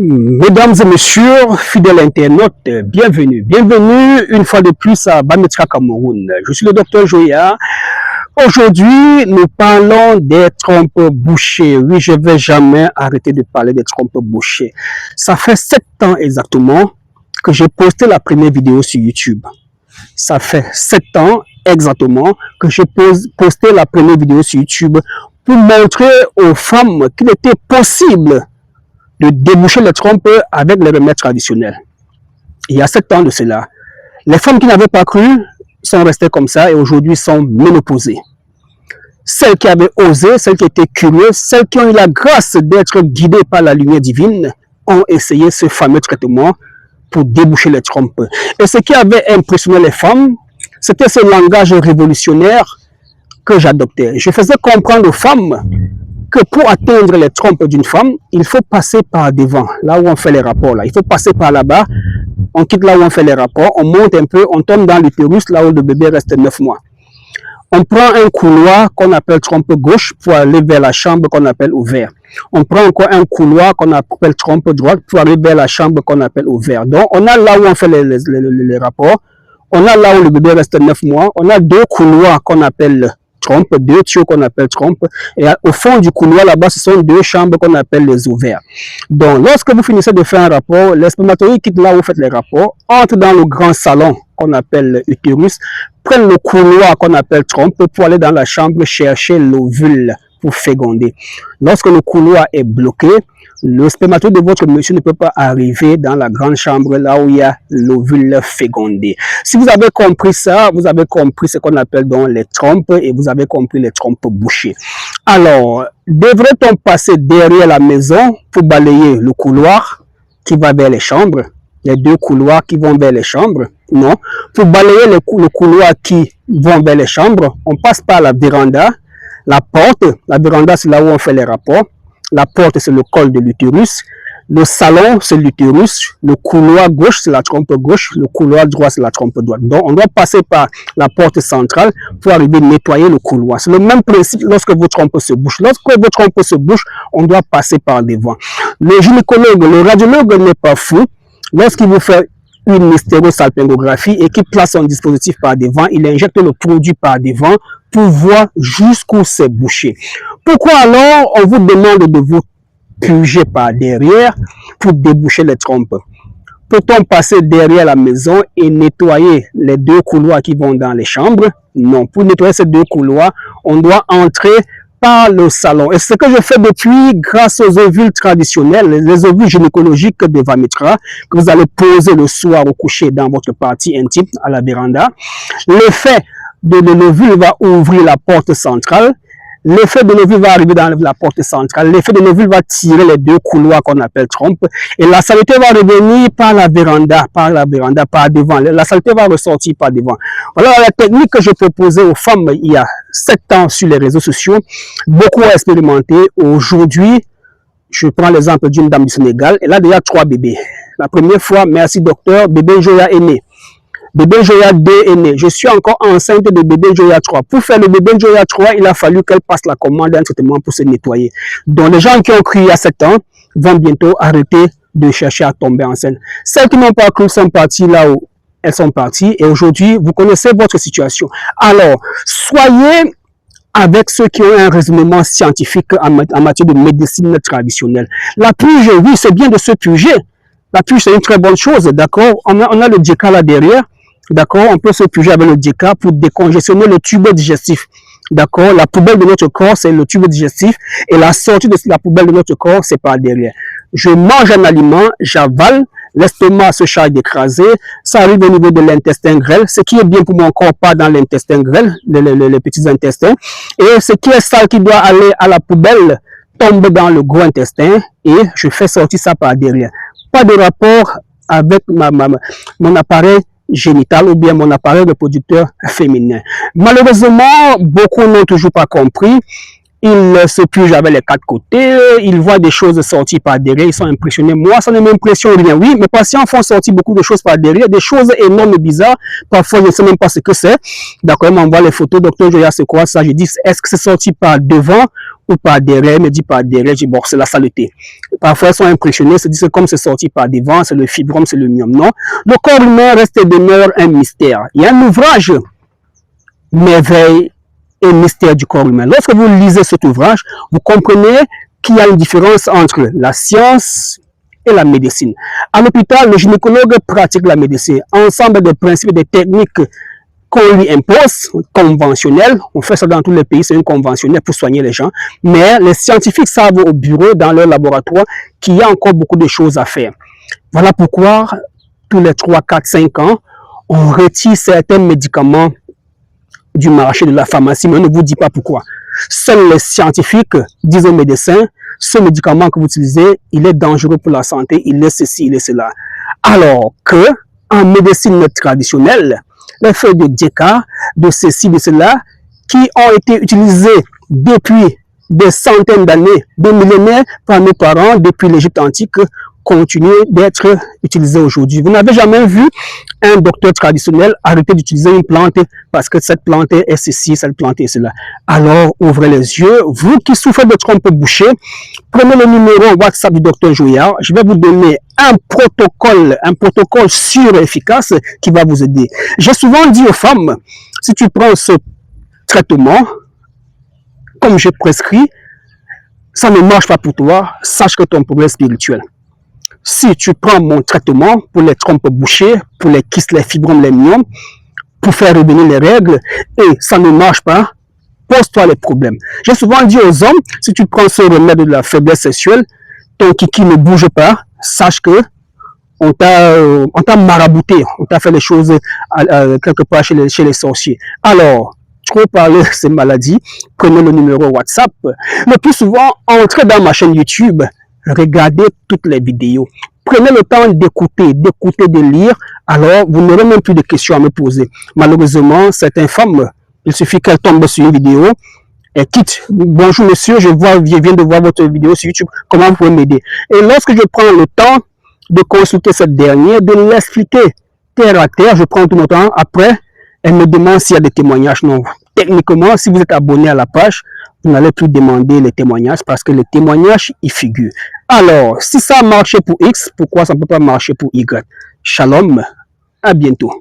Mesdames et messieurs, fidèles internautes, bienvenue. Bienvenue une fois de plus à Bametra Cameroun. Je suis le docteur Joya. Aujourd'hui, nous parlons des trompes bouchées. Oui, je ne vais jamais arrêter de parler des trompes bouchées. Ça fait 7 ans exactement que j'ai posté la première vidéo sur YouTube. Ça fait 7 ans exactement que j'ai posté la première vidéo sur YouTube pour montrer aux femmes qu'il était possible de déboucher les trompes avec les remèdes traditionnels. Il y a 7 ans de cela, les femmes qui n'avaient pas cru sont restées comme ça et aujourd'hui sont ménopausées. Celles qui avaient osé, celles qui étaient curieuses, celles qui ont eu la grâce d'être guidées par la lumière divine, ont essayé ce fameux traitement pour déboucher les trompes. Et ce qui avait impressionné les femmes, c'était ce langage révolutionnaire que j'adoptais. Je faisais comprendre aux femmes que pour atteindre les trompes d'une femme, il faut passer par devant, là où on fait les rapports. Là. Il faut passer par là-bas, on quitte là où on fait les rapports, on monte un peu, on tombe dans l'utérus, là où le bébé reste 9 mois. On prend un couloir qu'on appelle trompe gauche pour aller vers la chambre qu'on appelle ovaire. On prend encore un couloir qu'on appelle trompe droite pour aller vers la chambre qu'on appelle ovaire. Donc, on a là où on fait les rapports, on a là où le bébé reste 9 mois, on a 2 couloirs qu'on appelle trompe, 2 tuyaux qu'on appelle trompe, et au fond du couloir là-bas, ce sont 2 chambres qu'on appelle les ovaires. Donc, lorsque vous finissez de faire un rapport, les spermatozoïdes quittent là où vous faites les rapports, entrent dans le grand salon qu'on appelle utérus, prennent le couloir qu'on appelle trompe pour aller dans la chambre chercher l'ovule pour féconder. Lorsque le couloir est bloqué, le spermatozoïde de votre monsieur ne peut pas arriver dans la grande chambre là où il y a l'ovule fécondé. Si vous avez compris ça, vous avez compris ce qu'on appelle donc les trompes et vous avez compris les trompes bouchées. Alors, devrait-on passer derrière la maison pour balayer le couloir qui va vers les chambres? Les 2 couloirs qui vont vers les chambres? Non. Pour balayer le couloir qui vont vers les chambres, on passe par la véranda, la porte. La véranda, c'est là où on fait les rapports. La porte, c'est le col de l'utérus. Le salon, c'est l'utérus. Le couloir gauche, c'est la trompe gauche. Le couloir droit, c'est la trompe droite. Donc, on doit passer par la porte centrale pour arriver à nettoyer le couloir. C'est le même principe lorsque votre trompe se bouche. Lorsque votre trompe se bouche, on doit passer par devant. Le gynécologue, le radiologue n'est pas fou. Lorsqu'il vous fait une hystérosalpingographie et qu'il place son dispositif par devant, il injecte le produit par devant pour voir jusqu'où c'est bouché. Pourquoi alors on vous demande de vous purger par derrière pour déboucher les trompes? Peut-on passer derrière la maison et nettoyer les 2 couloirs qui vont dans les chambres? Non, pour nettoyer ces 2 couloirs, on doit entrer par le salon. Et ce que je fais depuis, grâce aux ovules traditionnels, les ovules gynécologiques de Bametra, que vous allez poser le soir au coucher dans votre partie intime, à la véranda, l'effet de l'ovule va ouvrir la porte centrale. L'effet de l'ovule va arriver dans la porte centrale. L'effet de l'ovule va tirer les 2 couloirs qu'on appelle trompe. Et la saleté va revenir par la véranda, par devant. La saleté va ressortir par devant. Voilà la technique que je proposais aux femmes il y a 7 ans sur les réseaux sociaux. Beaucoup ont expérimenté. Aujourd'hui, je prends l'exemple d'une dame du Sénégal. Elle a déjà 3 bébés. La première fois, merci docteur, bébé Joya est né. Bébé Joya 2 est né. Je suis encore enceinte de bébé Joya 3. Pour faire le bébé Joya 3, il a fallu qu'elle passe la commande d'un traitement pour se nettoyer. Donc, les gens qui ont cru il y a 7 ans vont bientôt arrêter de chercher à tomber enceinte. Celles qui n'ont pas cru sont parties là où elles sont parties. Et aujourd'hui, vous connaissez votre situation. Alors, soyez avec ceux qui ont un raisonnement scientifique en matière de médecine traditionnelle. La purge, oui, c'est bien de se purger. La purge, c'est une très bonne chose, d'accord? On a le DK là derrière. D'accord, on peut se purger avec le DK pour décongestionner le tube digestif. D'accord, la poubelle de notre corps, c'est le tube digestif et la sortie de la poubelle de notre corps, c'est par derrière. Je mange un aliment, j'avale, l'estomac se charge d'écraser, ça arrive au niveau de l'intestin grêle, ce qui est bien pour mon corps, pas dans l'intestin grêle, les petits intestins, et ce qui est sale qui doit aller à la poubelle tombe dans le gros intestin et je fais sortir ça par derrière. Pas de rapport avec mon appareil génital ou bien mon appareil reproducteur féminin. Malheureusement, beaucoup n'ont toujours pas compris. Ils se purgent avec les 4 côtés, ils voient des choses sortir par derrière, ils sont impressionnés. Moi, ça ne m'impressionne rien. Oui, mes patients font sortir beaucoup de choses par derrière, des choses énormes et bizarres. Parfois, je ne sais même pas ce que c'est. D'accord, ils m'envoient les photos. Docteur Joya, c'est quoi ça? Je dis, est-ce que c'est sorti par devant ou par derrière, il me dit par derrière, je dis bon, c'est la saleté. Parfois, ils sont impressionnés, se disent que comme c'est sorti par devant, c'est le fibrome, c'est le myome. Non, le corps humain reste et demeure un mystère. Il y a un ouvrage, Merveille et mystère du corps humain. Lorsque vous lisez cet ouvrage, vous comprenez qu'il y a une différence entre la science et la médecine. À l'hôpital, le gynécologue pratique la médecine. Ensemble des principes et des techniques qu'on lui impose, conventionnelles. On fait ça dans tous les pays, c'est une conventionnelle pour soigner les gens. Mais les scientifiques savent au bureau, dans leur laboratoire, qu'il y a encore beaucoup de choses à faire. Voilà pourquoi, tous les 3, 4, 5 ans, on retire certains médicaments du marché de la pharmacie, mais on ne vous dit pas pourquoi. Seuls les scientifiques disent aux médecins, ce médicament que vous utilisez, il est dangereux pour la santé, il est ceci, il est cela. Alors que, en médecine traditionnelle, les feuilles de Djeka, de ceci, de cela, qui ont été utilisées depuis des centaines d'années, des millénaires par nos parents, depuis l'Égypte antique, continuent d'être utilisées aujourd'hui. Vous n'avez jamais vu un docteur traditionnel arrêter d'utiliser une plante parce que cette plante est ceci, cette plante est cela. Alors, ouvrez les yeux. Vous qui souffrez de trompe bouchée, prenez le numéro WhatsApp du docteur Joya. Je vais vous donner un protocole sûr et efficace qui va vous aider. J'ai souvent dit aux femmes, si tu prends ce traitement, comme je prescris, ça ne marche pas pour toi, sache que ton problème est spirituel. Si tu prends mon traitement pour les trompes bouchées, pour les kystes, les fibromes, les myomes, pour faire revenir les règles, et ça ne marche pas, pose-toi les problèmes. J'ai souvent dit aux hommes, si tu prends ce remède de la faiblesse sexuelle, ton kiki ne bouge pas, sache que on t'a marabouté, on t'a fait les choses quelque part chez les sorciers. Alors, trop parler de ces maladies, prenez le numéro WhatsApp. Le plus souvent, entrez dans ma chaîne YouTube, regardez toutes les vidéos. Prenez le temps d'écouter, de lire, alors vous n'aurez même plus de questions à me poser. Malheureusement, certaines femmes, il suffit qu'elles tombent sur une vidéo et quittent. Bonjour monsieur, je viens de voir votre vidéo sur YouTube, comment vous pouvez m'aider? Et lorsque je prends le temps de consulter cette dernière, de l'expliquer terre à terre, je prends tout mon temps, après, elle me demande s'il y a des témoignages. Non, techniquement, si vous êtes abonné à la page, vous n'allez plus demander les témoignages parce que les témoignages y figurent. Alors, si ça a marché pour X, pourquoi ça ne peut pas marcher pour Y? Shalom, à bientôt.